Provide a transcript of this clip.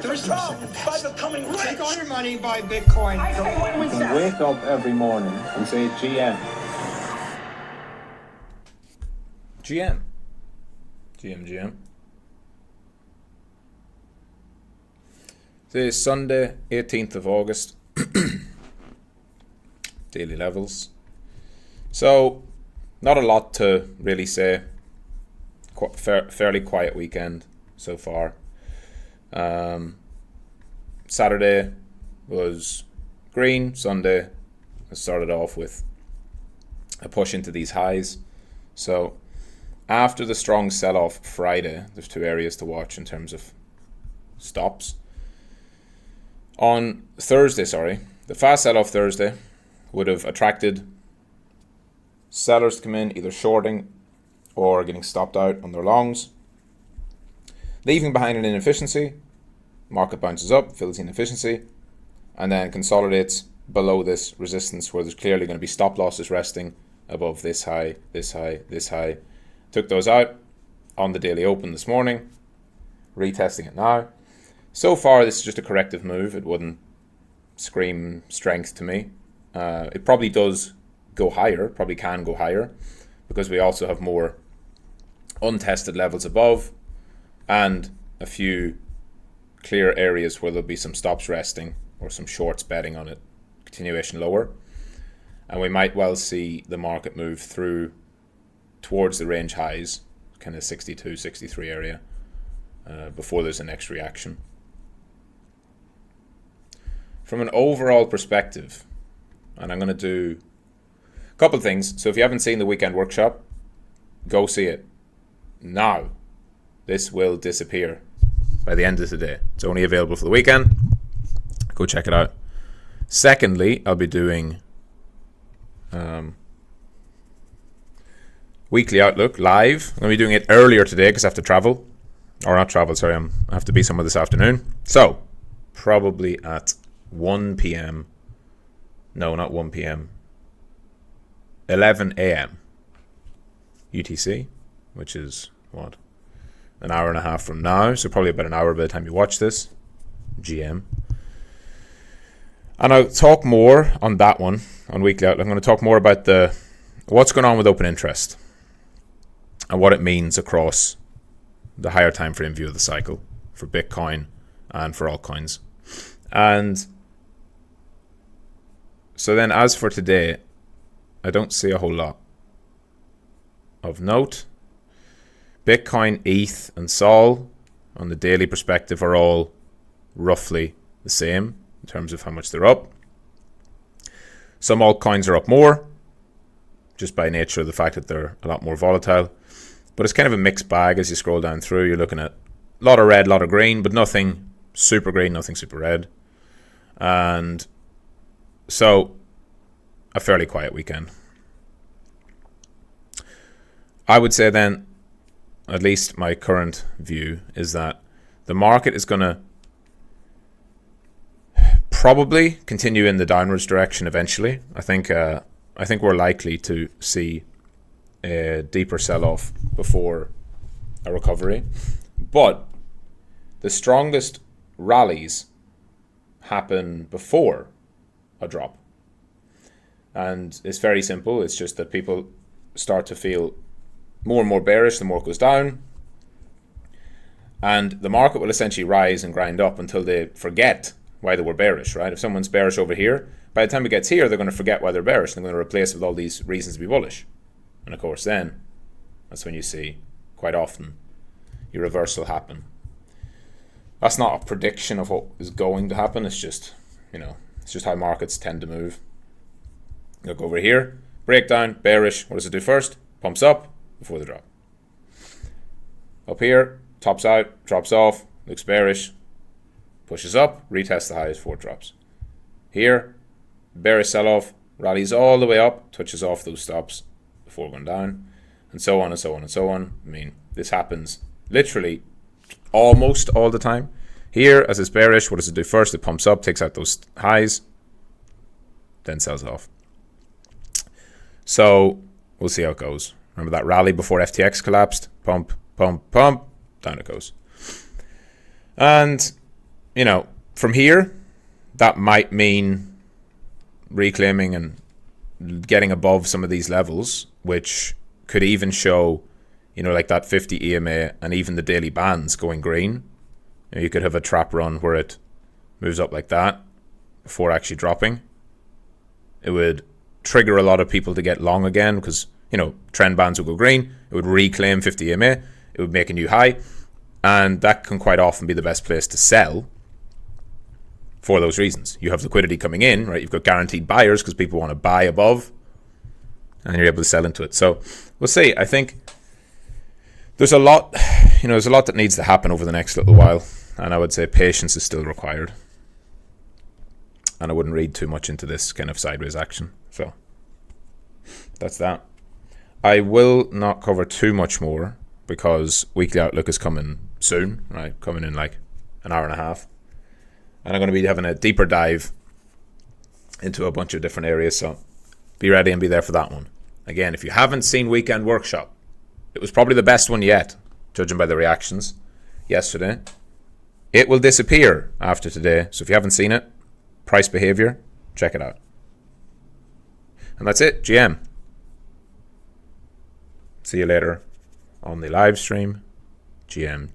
by becoming rich. Take all your money, buy Bitcoin. I say when we sell. Wake up every morning and say GM. GM. GM. Today is Sunday, 18th of August. Daily levels. So, not a lot to really say. Fairly quiet weekend so far. Saturday was green. Sunday I started off with a push into these highs. So after the strong sell-off Friday, there's two areas to watch in terms of stops. On Thursday, the fast sell-off Thursday would have attracted sellers to come in, either shorting or getting stopped out on their longs. Leaving behind an inefficiency, market bounces up, fills the inefficiency, and then consolidates below this resistance where there's clearly going to be stop losses resting above this high, this high, this high. Took those out on the daily open this morning, retesting it now. So far, this is just a corrective move. It wouldn't scream strength to me. It probably does go higher, probably can go higher, because we also have more untested levels above and a few clear areas where there'll be some stops resting or some shorts betting on it, continuation lower. And we might well see the market move through towards the range highs, kind of 62, 63 area, before there's a next reaction. From an overall perspective, and I'm going to do a couple of things. So if you haven't seen the weekend workshop, go see it now. This will disappear by the end of the day. It's only available for the weekend. Go check it out. Secondly, I'll be doing weekly outlook live. I'm going to be doing it earlier today because I have to travel. Or not travel, sorry. I have to be somewhere this afternoon. So, probably at 1 p.m. No, not 1 p.m. 11 a.m. UTC, which is, what, an hour and a half from now. So probably about an hour by the time you watch this. GM. And I'll talk more on that one, on Weekly Outlook. I'm going to talk more about what's going on with open interest and what it means across the higher time frame view of the cycle for Bitcoin and for altcoins. And so then as for today, I don't see a whole lot of note. Bitcoin, ETH, and Sol on the daily perspective are all roughly the same in terms of how much they're up. Some altcoins are up more, just by nature of the fact that they're a lot more volatile. But it's kind of a mixed bag as you scroll down through. You're looking at a lot of red, a lot of green, but nothing super green, nothing super red. And so, a fairly quiet weekend. I would say then, at least my current view, is that the market is going to probably continue in the downwards direction eventually. I think we're likely to see a deeper sell-off before a recovery. But the strongest rallies happen before a drop. And it's very simple. It's just that people start to feel more and more bearish the more it goes down. And the market will essentially rise and grind up until they forget why they were bearish, right? If someone's bearish over here, by the time it gets here, they're going to forget why they're bearish. They're going to replace it with all these reasons to be bullish. And of course then, that's when you see, quite often, your reversal happen. That's not a prediction of what is going to happen. It's just, it's just how markets tend to move. Look over here, breakdown, bearish. What does it do first? Pumps up before the drop. Up here, tops out, drops off, looks bearish, pushes up, retests the highs before it drops. Here, bearish sell-off, rallies all the way up, touches off those stops before going down, and so on and so on and so on. I mean, this happens literally almost all the time. Here, as it's bearish, what does it do first? It pumps up, takes out those highs, then sells off. So we'll see how it goes. Remember that rally before FTX collapsed? Pump, pump, pump, down it goes. And you know, from here, that might mean reclaiming and getting above some of these levels, which could even show, you know, like that 50 EMA and even the daily bands going green. You know, you could have a trap run where it moves up like that before actually dropping. It would trigger a lot of people to get long again because, you know, trend bands would go green. It would reclaim 50 EMA. It would make a new high. And that can quite often be the best place to sell for those reasons. You have liquidity coming in, right? You've got guaranteed buyers because people want to buy above and you're able to sell into it. So we'll see. I think there's a lot, you know, there's a lot that needs to happen over the next little while. And I would say patience is still required. And I wouldn't read too much into this kind of sideways action. So that's that. I will not cover too much more because weekly outlook is coming soon, right? Coming in like an hour and a half. And I'm going to be having a deeper dive into a bunch of different areas. So be ready and be there for that one. Again, if you haven't seen Weekend Workshop, it was probably the best one yet, judging by the reactions yesterday. It will disappear after today. So if you haven't seen it, price behavior, check it out. And that's it, GM. See you later on the live stream. GM.